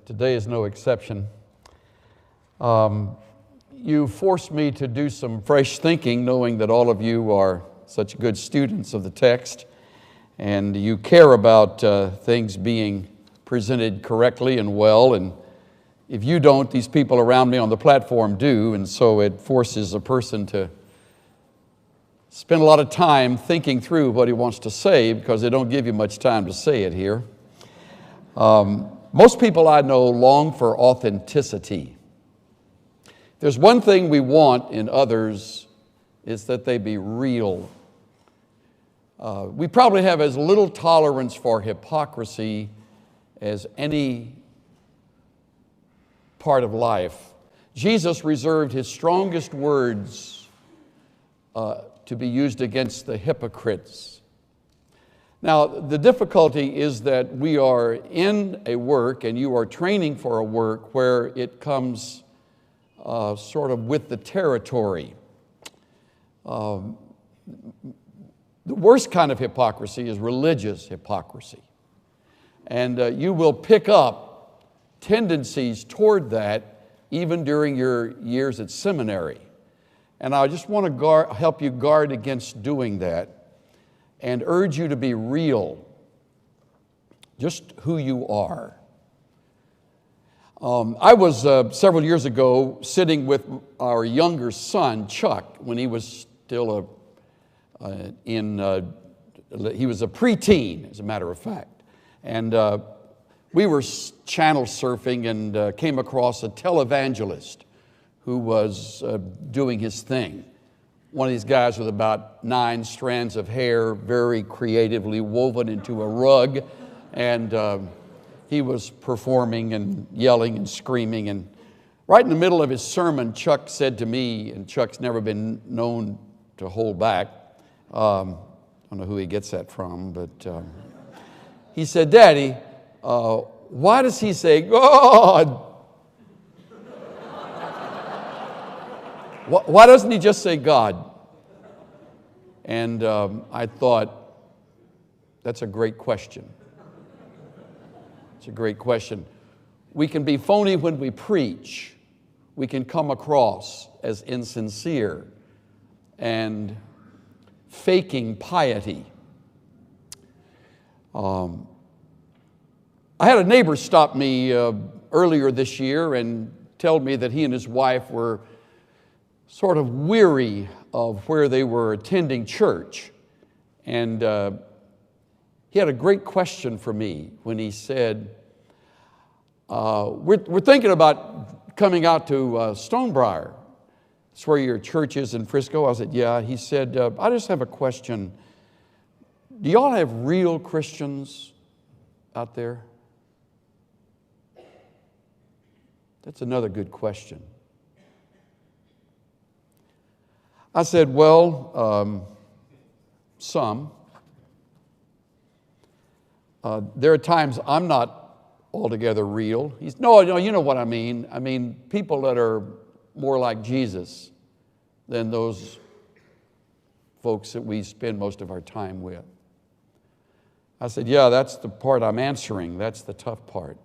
today is no exception. You forced me to do some fresh thinking, knowing that all of you are such good students of the text, and you care about things being presented correctly and well, and if you don't, these people around me on the platform do, and so it forces a person to spend a lot of time thinking through what he wants to say, because they don't give you much time to say it here. Most people I know long for authenticity. There's one thing we want in others, is that they be real. We probably have as little tolerance for hypocrisy as any part of life. Jesus reserved his strongest words to be used against the hypocrites. Now, the difficulty is that we are in a work, and you are training for a work where it comes sort of with the territory. The worst kind of hypocrisy is religious hypocrisy. And you will pick up tendencies toward that even during your years at seminary. And I just want to help you guard against doing that and urge you to be real, just who you are. I was several years ago sitting with our younger son, Chuck, when he was still he was a preteen, as a matter of fact. And we were channel surfing and came across a televangelist who was doing his thing. One of these guys with about 9 strands of hair, very creatively woven into a rug, and he was performing and yelling and screaming. And right in the middle of his sermon, Chuck said to me, and Chuck's never been known to hold back. I don't know who he gets that from, but he said, "Daddy, why does he say God? Why doesn't he just say God?" And I thought, that's a great question. It's a great question. We can be phony when we preach. We can come across as insincere and faking piety. I had a neighbor stop me earlier this year and tell me that he and his wife were sort of weary of where they were attending church. And he had a great question for me when he said, we're thinking about coming out to Stonebriar. It's where your church is in Frisco. I said, yeah. He said, I just have a question. Do y'all have real Christians out there? That's another good question. I said, well, some. There are times I'm not altogether real. No, you know what I mean. I mean, people that are more like Jesus than those folks that we spend most of our time with. I said, yeah, that's the part I'm answering. That's the tough part.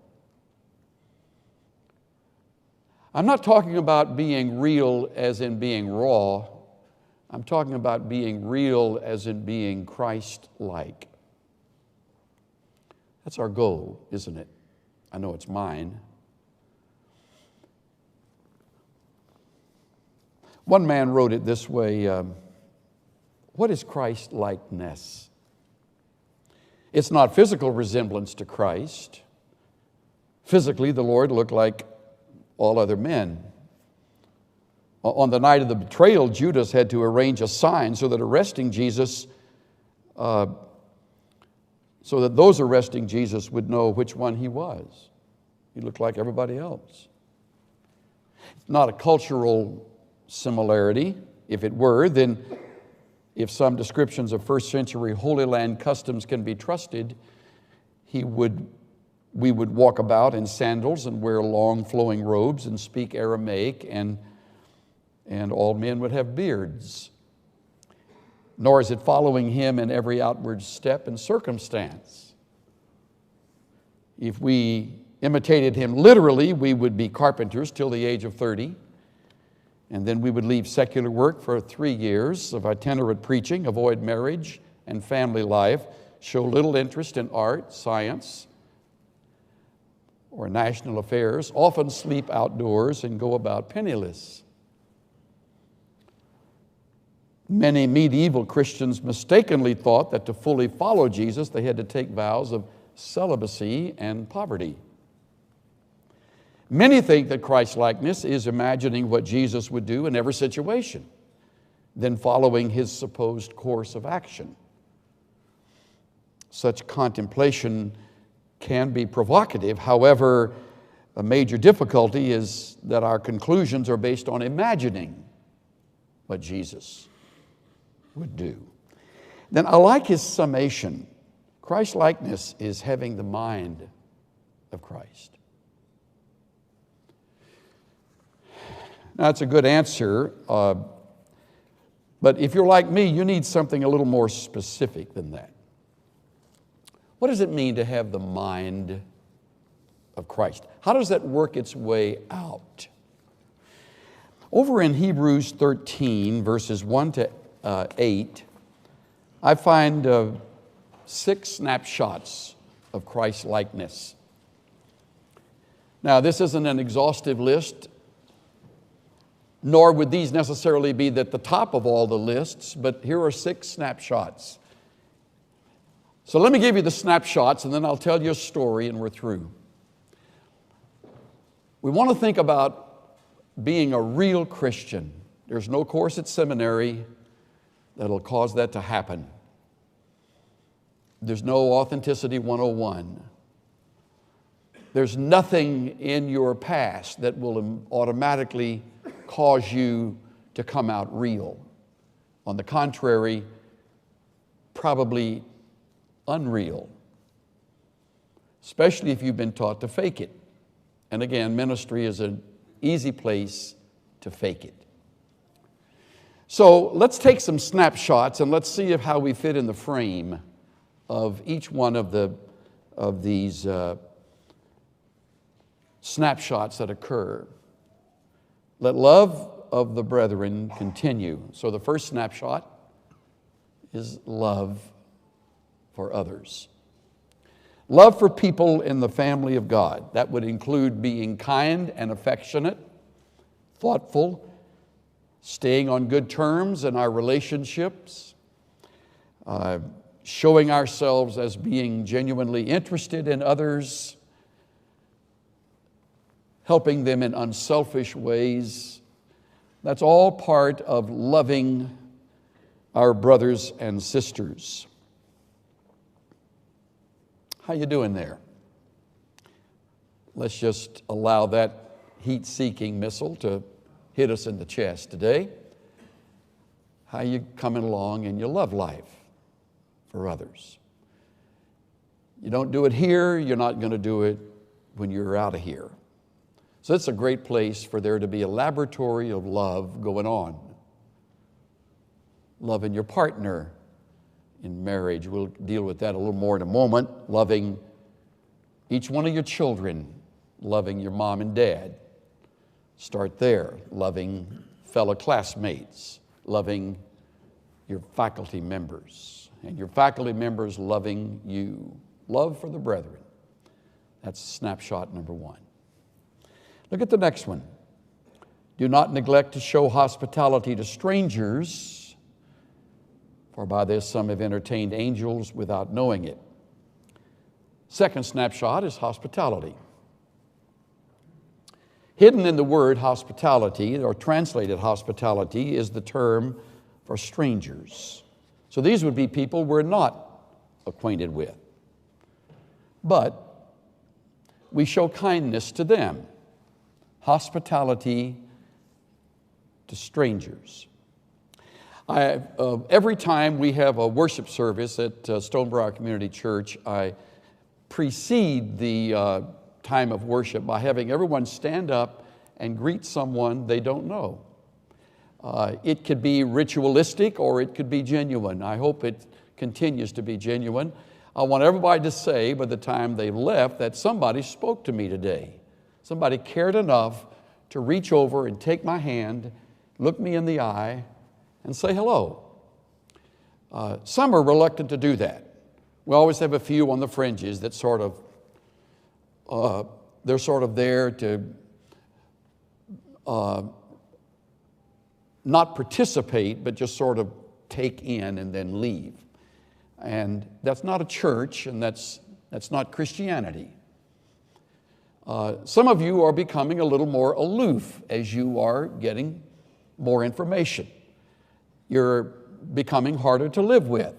I'm not talking about being real as in being raw. I'm talking about being real as in being Christ-like. That's our goal, isn't it? I know it's mine. One man wrote it this way, what is Christ-likeness? It's not physical resemblance to Christ. Physically, the Lord looked like all other men. On the night of the betrayal, Judas had to arrange a sign so that those arresting Jesus would know which one he was. He looked like everybody else. It's not a cultural similarity. If it were, then if some descriptions of first century Holy Land customs can be trusted, we would walk about in sandals and wear long flowing robes and speak Aramaic, and all men would have beards. Nor is it following him in every outward step and circumstance. If we imitated him literally, we would be carpenters till the age of 30. And then we would leave secular work for 3 years of itinerant preaching, avoid marriage and family life, show little interest in art, science, or national affairs, often sleep outdoors and go about penniless. Many medieval Christians mistakenly thought that to fully follow Jesus, they had to take vows of celibacy and poverty. Many think that Christ-likeness is imagining what Jesus would do in every situation, then following his supposed course of action. Such contemplation can be provocative. However, a major difficulty is that our conclusions are based on imagining what Jesus would do. Then I like his summation. Christ-likeness is having the mind of Christ. Now, that's a good answer, but if you're like me, you need something a little more specific than that. What does it mean to have the mind of Christ? How does that work its way out? Over in Hebrews 13, verses 1 to 8, I find 6 snapshots of Christ-likeness. Now, this isn't an exhaustive list, nor would these necessarily be at the top of all the lists, but here are 6 snapshots. So let me give you the snapshots, and then I'll tell you a story, and we're through. We want to think about being a real Christian. There's no course at seminary that'll cause that to happen. There's no Authenticity 101. There's nothing in your past that will automatically cause you to come out real. On the contrary, probably unreal, especially if you've been taught to fake it. And again, ministry is an easy place to fake it. So let's take some snapshots and let's see how we fit in the frame of each one of these snapshots that occur. Let love of the brethren continue. So the first snapshot is love for others. Love for people in the family of God. That would include being kind and affectionate, thoughtful, staying on good terms in our relationships, showing ourselves as being genuinely interested in others, helping them in unselfish ways. That's all part of loving our brothers and sisters. How you doing there? Let's just allow that heat-seeking missile to hit us in the chest today. How you coming along in your love life for others? You don't do it here, you're not going to do it when you're out of here. So it's a great place for there to be a laboratory of love going on. Loving your partner in marriage. We'll deal with that a little more in a moment. Loving each one of your children. Loving your mom and dad. Start there. Loving fellow classmates. Loving your faculty members. And your faculty members loving you. Love for the brethren. That's snapshot number 1. Look at the next one. Do not neglect to show hospitality to strangers, for by this some have entertained angels without knowing it. Second snapshot is hospitality. Hidden in the word hospitality, or translated hospitality, is the term for strangers. So these would be people we're not acquainted with. But we show kindness to them. Hospitality to strangers. Every time we have a worship service at Stonebriar Community Church, I precede the time of worship by having everyone stand up and greet someone they don't know. It could be ritualistic or it could be genuine. I hope it continues to be genuine. I want everybody to say by the time they left that somebody spoke to me today. Somebody cared enough to reach over and take my hand, look me in the eye, and say hello. Some are reluctant to do that. We always have a few on the fringes that they're sort of there to not participate, but just sort of take in and then leave. And that's not a church, and that's not Christianity. Some of you are becoming a little more aloof as you are getting more information. You're becoming harder to live with.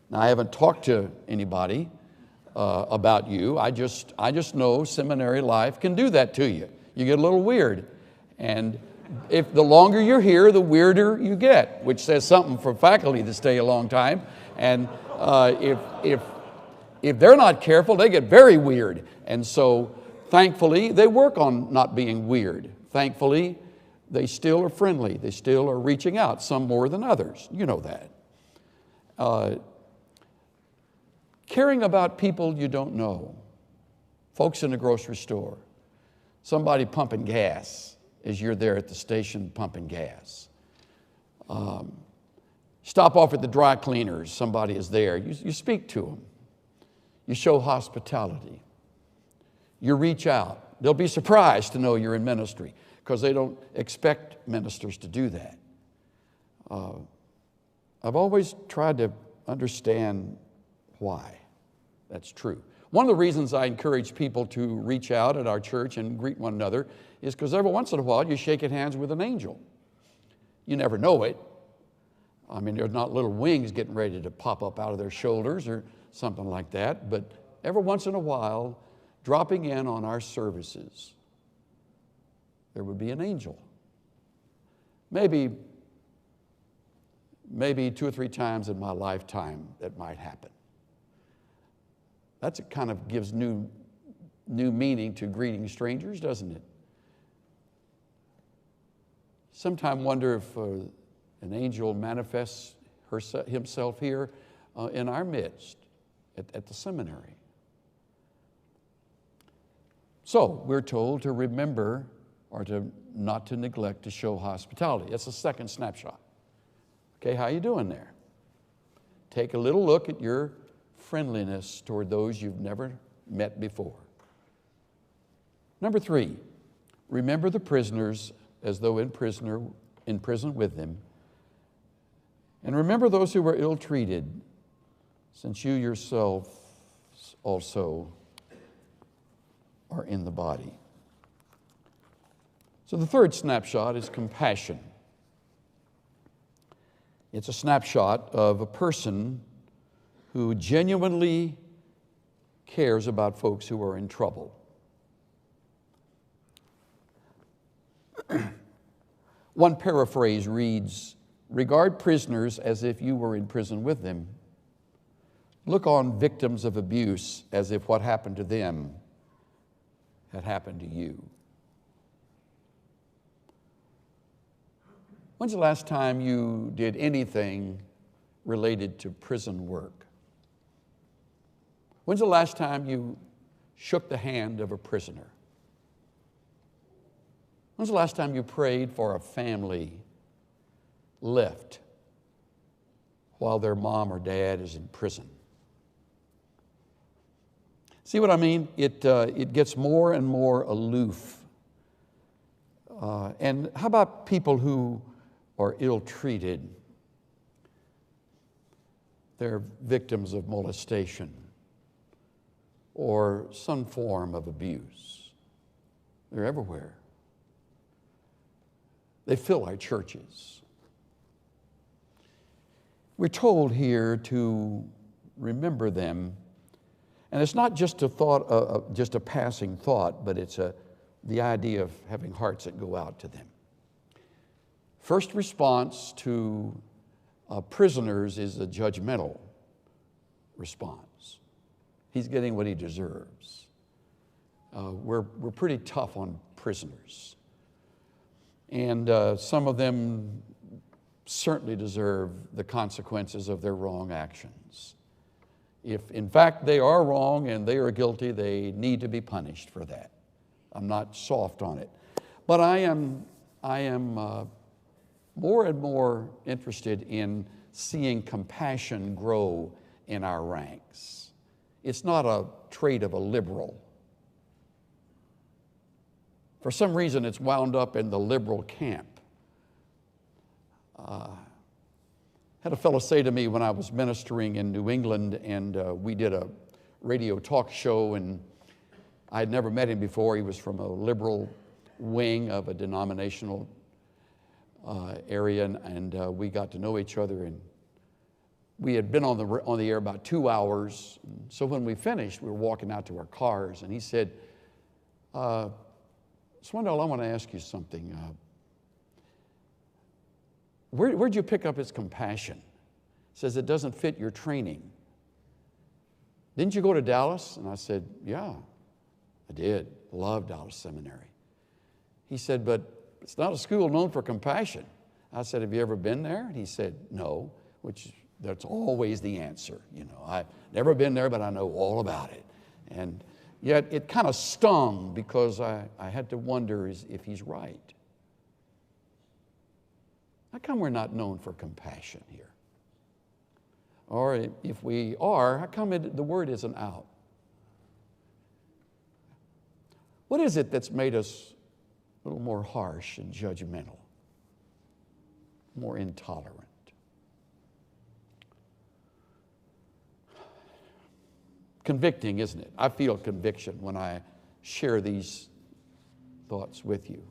Now, I haven't talked to anybody about you. I just know seminary life can do that to you. You get a little weird. And if the longer you're here, the weirder you get, which says something for faculty to stay a long time. And if they're not careful, they get very weird. And so, thankfully, they work on not being weird. Thankfully, they still are friendly. They still are reaching out, some more than others. You know that. Caring about people you don't know. Folks in the grocery store. Somebody pumping gas as you're there at the station pumping gas. Stop off at the dry cleaners. Somebody is there. You speak to them. You show hospitality. You reach out. They'll be surprised to know you're in ministry because they don't expect ministers to do that. I've always tried to understand why that's true. One of the reasons I encourage people to reach out at our church and greet one another is because every once in a while you shake hands with an angel. You never know it. I mean, they're not little wings getting ready to pop up out of their shoulders or something like that, but every once in a while, dropping in on our services, there would be an angel. Maybe 2 or 3 times in my lifetime that might happen. That kind of gives new meaning to greeting strangers, doesn't it? Sometimes wonder if an angel manifests himself here in our midst at the seminary. So we're told to remember or to not to neglect to show hospitality. That's the second snapshot. Okay, how you doing there? Take a little look at your friendliness toward those you've never met before. Number 3, remember the prisoners as though in prison with them. And remember those who were ill-treated, since you yourself also are in the body. So the third snapshot is compassion. It's a snapshot of a person who genuinely cares about folks who are in trouble. One paraphrase reads, regard prisoners as if you were in prison with them. Look on victims of abuse as if what happened to them had happened to you. When's the last time you did anything related to prison work? When's the last time you shook the hand of a prisoner? When's the last time you prayed for a family left while their mom or dad is in prison? See what I mean? It gets more and more aloof. And how about people who are ill-treated? They're victims of molestation or some form of abuse. They're everywhere. They fill our churches. We're told here to remember them. And it's not just a thought, just a passing thought, but it's the idea of having hearts that go out to them. First response to prisoners is a judgmental response. He's getting what he deserves. We're pretty tough on prisoners. And some of them certainly deserve the consequences of their wrong actions. If in fact they are wrong and they are guilty, they need to be punished for that. I'm not soft on it. But I am more and more interested in seeing compassion grow in our ranks. It's not a trait of a liberal. For some reason, it's wound up in the liberal camp. Had a fellow say to me when I was ministering in New England, and we did a radio talk show, and I had never met him before. He was from a liberal wing of a denominational area, and we got to know each other. And we had been on the air about 2 hours. So when we finished, we were walking out to our cars, and he said, Swindoll, I want to ask you something. Where'd you pick up his compassion? He says, it doesn't fit your training. Didn't you go to Dallas? And I said, yeah, I did. Loved Dallas Seminary. He said, but it's not a school known for compassion. I said, have you ever been there? And he said, no, which that's always the answer. You know, I've never been there, but I know all about it. And yet it kind of stung because I had to wonder if he's right. How come we're not known for compassion here? Or if we are, how come the word isn't out? What is it that's made us a little more harsh and judgmental, more intolerant? Convicting, isn't it? I feel conviction when I share these thoughts with you.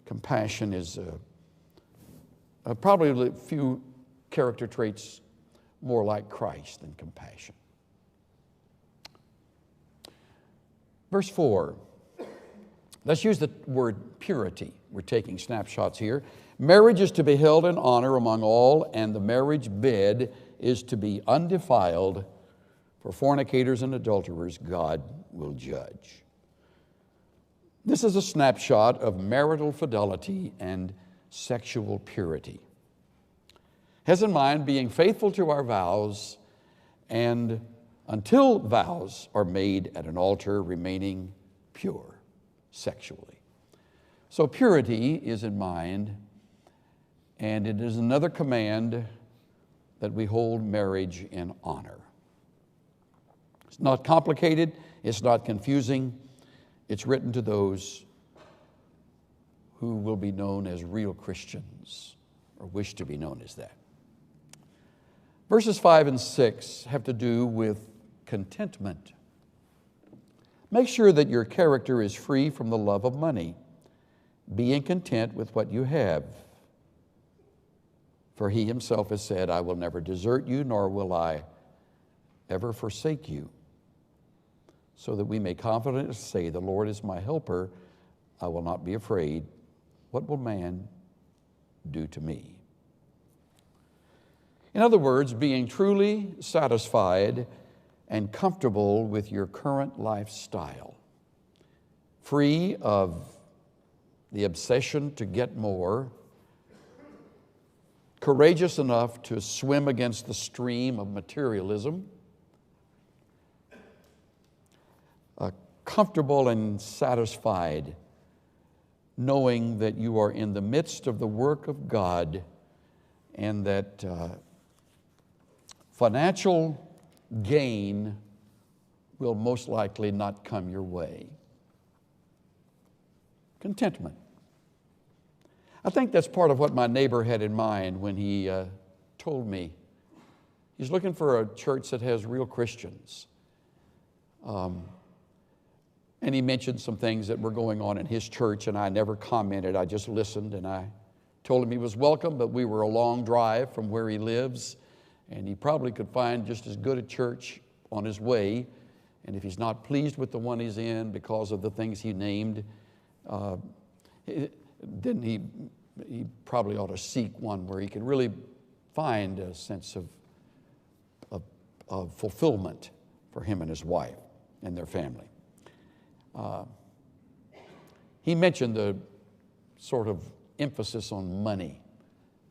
Compassion is probably a few character traits more like Christ than compassion. Verse 4. Let's use the word purity. We're taking snapshots here. Marriage is to be held in honor among all, and the marriage bed is to be undefiled. For fornicators and adulterers, God will judge. This is a snapshot of marital fidelity and sexual purity. Has in mind being faithful to our vows, and until vows are made at an altar, remaining pure sexually. So purity is in mind, and it is another command that we hold marriage in honor. It's not complicated, it's not confusing. It's written to those who will be known as real Christians, or wish to be known as that. Verses 5 and 6 have to do with contentment. Make sure that your character is free from the love of money, being content with what you have. For he himself has said, I will never desert you, nor will I ever forsake you. So that we may confidently say, the Lord is my helper, I will not be afraid. What will man do to me? In other words, being truly satisfied and comfortable with your current lifestyle, free of the obsession to get more, courageous enough to swim against the stream of materialism, comfortable and satisfied, knowing that you are in the midst of the work of God and that financial gain will most likely not come your way. Contentment. I think that's part of what my neighbor had in mind when he told me. He's looking for a church that has real Christians. And he mentioned some things that were going on in his church, and I never commented. I just listened, and I told him he was welcome, but we were a long drive from where he lives, and he probably could find just as good a church on his way. And if he's not pleased with the one he's in because of the things he named, then he probably ought to seek one where he can really find a sense of fulfillment for him and his wife and their family. He mentioned the sort of emphasis on money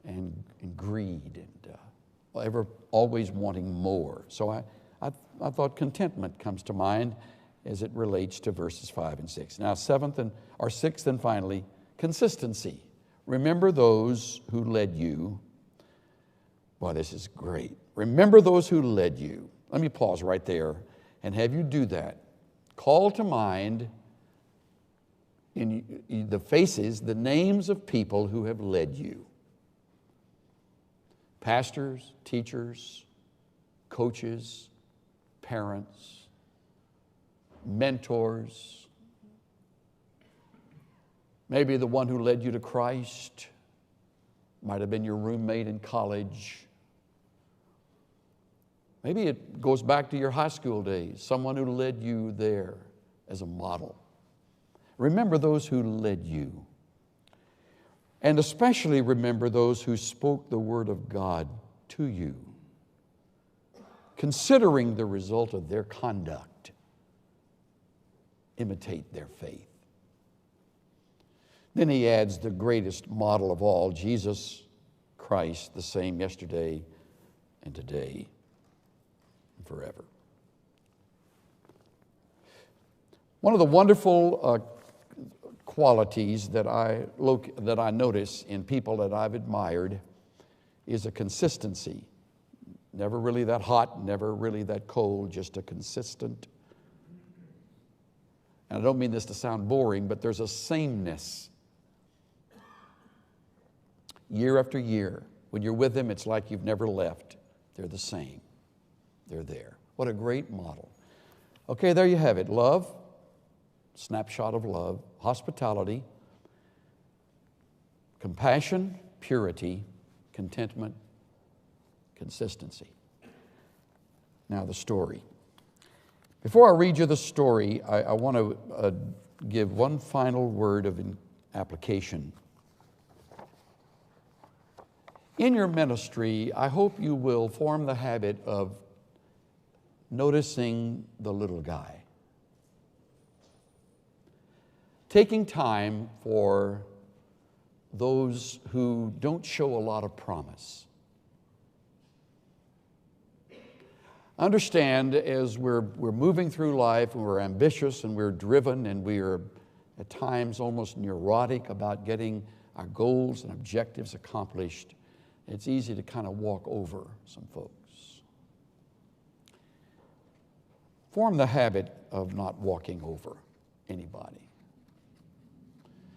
and greed and always wanting more. So I thought contentment comes to mind as it relates to verses 5 and 6. Now, sixth and finally, consistency. Remember those who led you. Boy, this is great. Remember those who led you. Let me pause right there and have you do that. Call to mind in the faces, the names of people who have led you. Pastors, teachers, coaches, parents, mentors. Maybe the one who led you to Christ might have been your roommate in college. Maybe it goes back to your high school days, someone who led you there as a model. Remember those who led you. And especially remember those who spoke the word of God to you, considering the result of their conduct. Imitate their faith. Then he adds the greatest model of all, Jesus Christ, the same yesterday and today and forever. One of the wonderful qualities that I notice in people that I've admired is a consistency. Never really that hot, never really that cold, just a consistent. And I don't mean this to sound boring, but there's a sameness. Year after year, when you're with them, it's like you've never left. They're the same. They're there. What a great model. Okay, there you have it. Love, snapshot of love, hospitality, compassion, purity, contentment, consistency. Now the story. Before I read you the story, I want to give one final word of application. In your ministry, I hope you will form the habit of noticing the little guy. Taking time for those who don't show a lot of promise. Understand, as we're moving through life and we're ambitious and we're driven and we are at times almost neurotic about getting our goals and objectives accomplished, it's easy to kind of walk over some folks. Form the habit of not walking over anybody.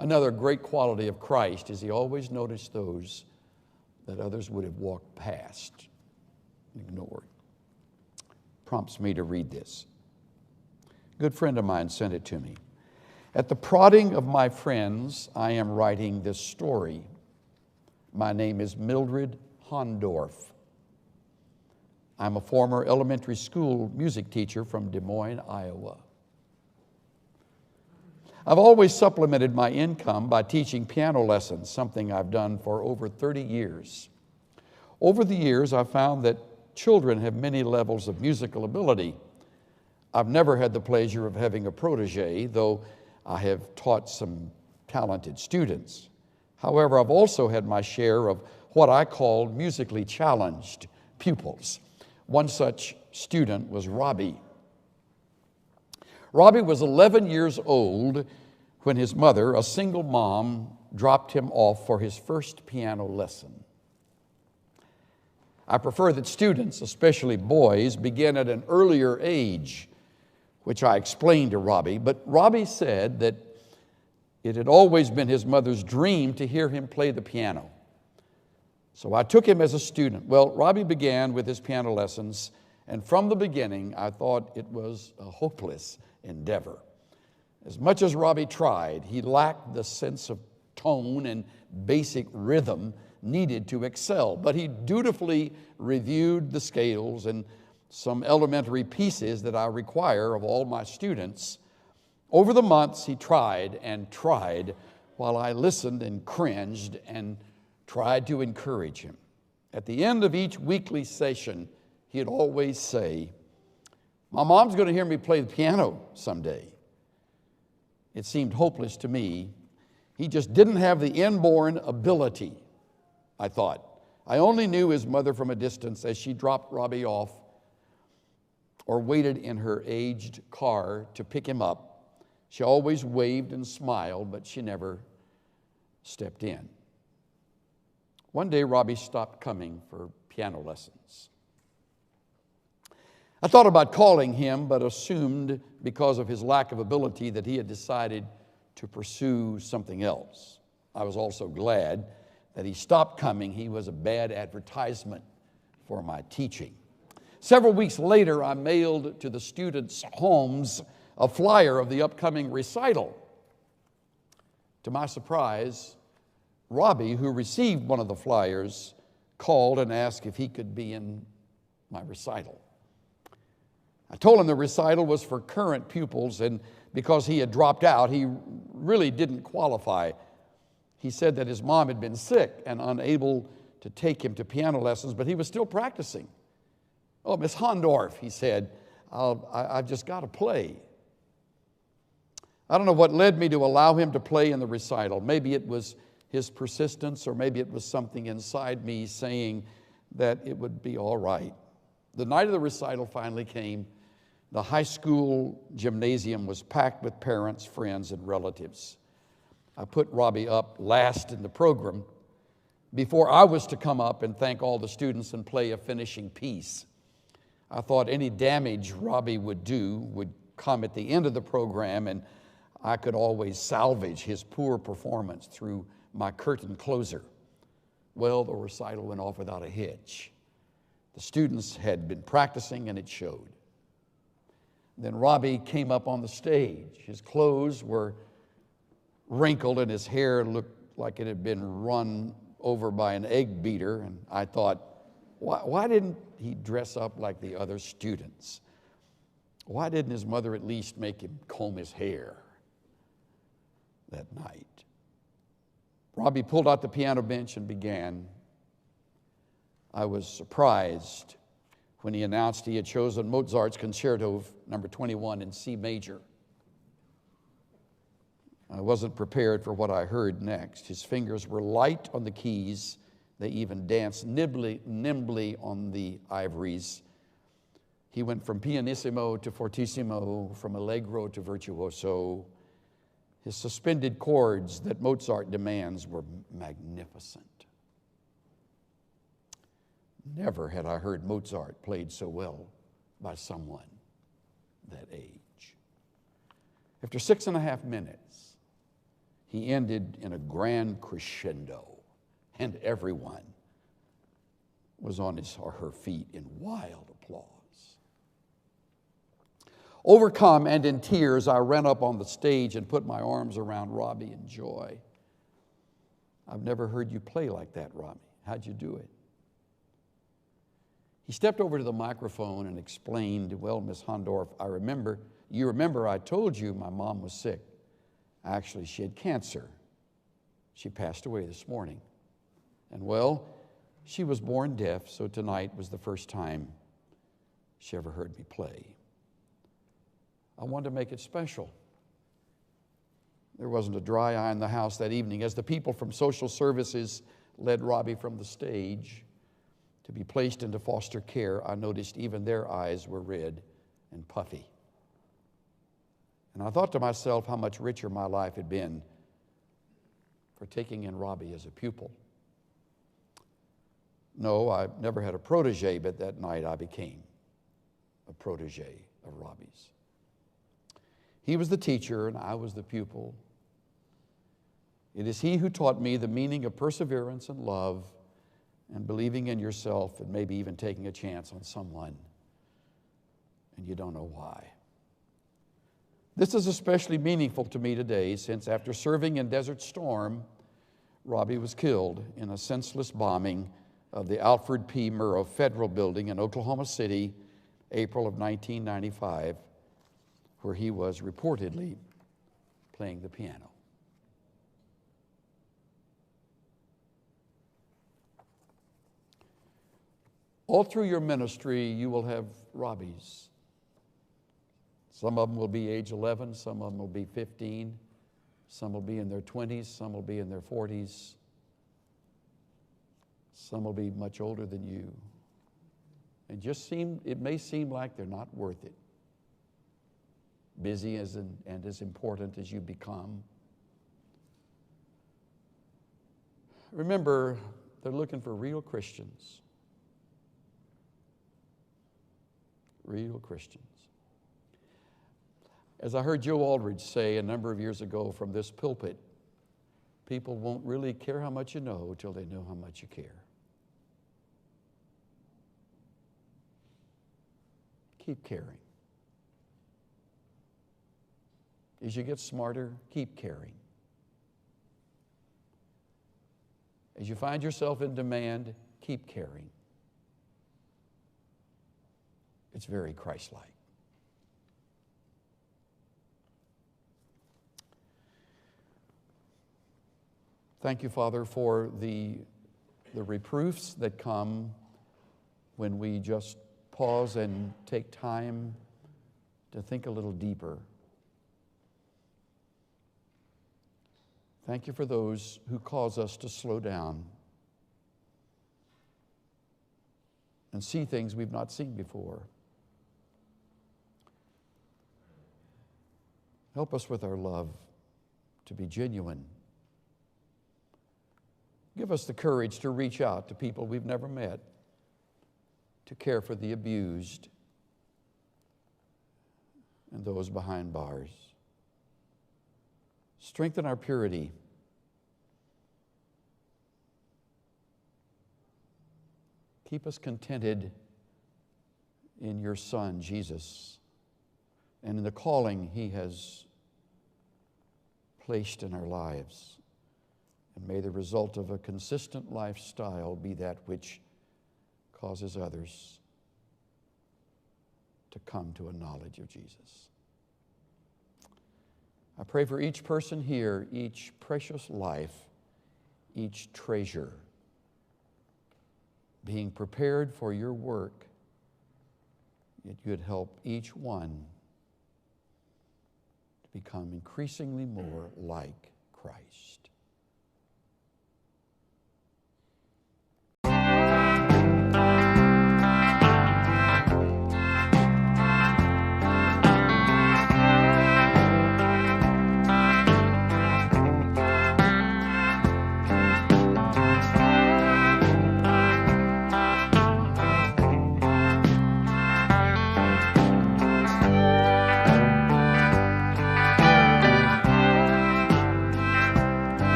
Another great quality of Christ is he always noticed those that others would have walked past, ignored. Prompts me to read this. A good friend of mine sent it to me. At the prodding of my friends, I am writing this story. My name is Mildred Hondorf. I'm a former elementary school music teacher from Des Moines, Iowa. I've always supplemented my income by teaching piano lessons, something I've done for over 30 years. Over the years, I've found that children have many levels of musical ability. I've never had the pleasure of having a protege, though I have taught some talented students. However, I've also had my share of what I called musically challenged pupils. One such student was Robbie. Robbie was 11 years old when his mother, a single mom, dropped him off for his first piano lesson. I prefer that students, especially boys, begin at an earlier age, which I explained to Robbie, but Robbie said that it had always been his mother's dream to hear him play the piano. So I took him as a student. Well, Robbie began with his piano lessons, and from the beginning, I thought it was a hopeless endeavor. As much as Robbie tried, he lacked the sense of tone and basic rhythm needed to excel, but he dutifully reviewed the scales and some elementary pieces that I require of all my students. Over the months, he tried and tried while I listened and cringed and tried to encourage him. At the end of each weekly session, he'd always say, "My mom's going to hear me play the piano someday." It seemed hopeless to me. He just didn't have the inborn ability, I thought. I only knew his mother from a distance as she dropped Robbie off or waited in her aged car to pick him up. She always waved and smiled, but she never stepped in. One day, Robbie stopped coming for piano lessons. I thought about calling him, but assumed because of his lack of ability that he had decided to pursue something else. I was also glad that he stopped coming. He was a bad advertisement for my teaching. Several weeks later, I mailed to the students' homes a flyer of the upcoming recital. To my surprise, Robbie, who received one of the flyers, called and asked if he could be in my recital. I told him the recital was for current pupils, and because he had dropped out, he really didn't qualify. He said that his mom had been sick and unable to take him to piano lessons, but he was still practicing. "Oh, Miss Hondorf," he said, I've just got to play. I don't know what led me to allow him to play in the recital. Maybe it was his persistence, or maybe it was something inside me saying that it would be all right. The night of the recital finally came. The high school gymnasium was packed with parents, friends, and relatives. I put Robbie up last in the program before I was to come up and thank all the students and play a finishing piece. I thought any damage Robbie would do would come at the end of the program, and I could always salvage his poor performance through my curtain closer. Well, the recital went off without a hitch. The students had been practicing, and it showed. Then Robbie came up on the stage. His clothes were wrinkled, and his hair looked like it had been run over by an egg beater. And I thought, why didn't he dress up like the other students? Why didn't his mother at least make him comb his hair that night? Robbie pulled out the piano bench and began. I was surprised when he announced he had chosen Mozart's Concerto number 21 in C major. I wasn't prepared for what I heard next. His fingers were light on the keys. They even danced nimbly on the ivories. He went from pianissimo to fortissimo, from allegro to virtuoso. His suspended chords that Mozart demands were magnificent. Never had I heard Mozart played so well by someone that age. After 6.5 minutes, he ended in a grand crescendo, and everyone was on his or her feet in wild applause. Overcome and in tears, I ran up on the stage and put my arms around Robbie in joy. "I've never heard you play like that, Robbie. How'd you do it?" He stepped over to the microphone and explained, "Well, Miss Hondorf, you remember I told you my mom was sick. Actually, she had cancer. She passed away this morning. And well, she was born deaf, so tonight was the first time she ever heard me play. I wanted to make it special." There wasn't a dry eye in the house that evening. As the people from social services led Robbie from the stage to be placed into foster care, I noticed even their eyes were red and puffy. And I thought to myself how much richer my life had been for taking in Robbie as a pupil. No, I never had a protege, but that night I became a protege of Robbie's. He was the teacher and I was the pupil. It is he who taught me the meaning of perseverance and love and believing in yourself and maybe even taking a chance on someone and you don't know why. This is especially meaningful to me today since after serving in Desert Storm, Robbie was killed in a senseless bombing of the Alfred P. Murrah Federal Building in Oklahoma City, April of 1995, where he was reportedly playing the piano. All through your ministry, you will have Robbies. Some of them will be age 11, some of them will be 15, some will be in their 20s, some will be in their 40s, some will be much older than you, It may seem like they're not worth it. Busy and as important as you become. Remember, they're looking for real Christians. Real Christians. As I heard Joe Aldridge say a number of years ago from this pulpit, people won't really care how much you know till they know how much you care. Keep caring. As you get smarter, keep caring. As you find yourself in demand, keep caring. It's very Christ-like. Thank you, Father, for the reproofs that come when we just pause and take time to think a little deeper. Thank you for those who cause us to slow down and see things we've not seen before. Help us with our love to be genuine. Give us the courage to reach out to people we've never met, to care for the abused and those behind bars. Strengthen our purity. Keep us contented in your Son, Jesus, and in the calling He has placed in our lives. And may the result of a consistent lifestyle be that which causes others to come to a knowledge of Jesus. I pray for each person here, each precious life, each treasure, being prepared for your work, that you'd help each one to become increasingly more like Christ.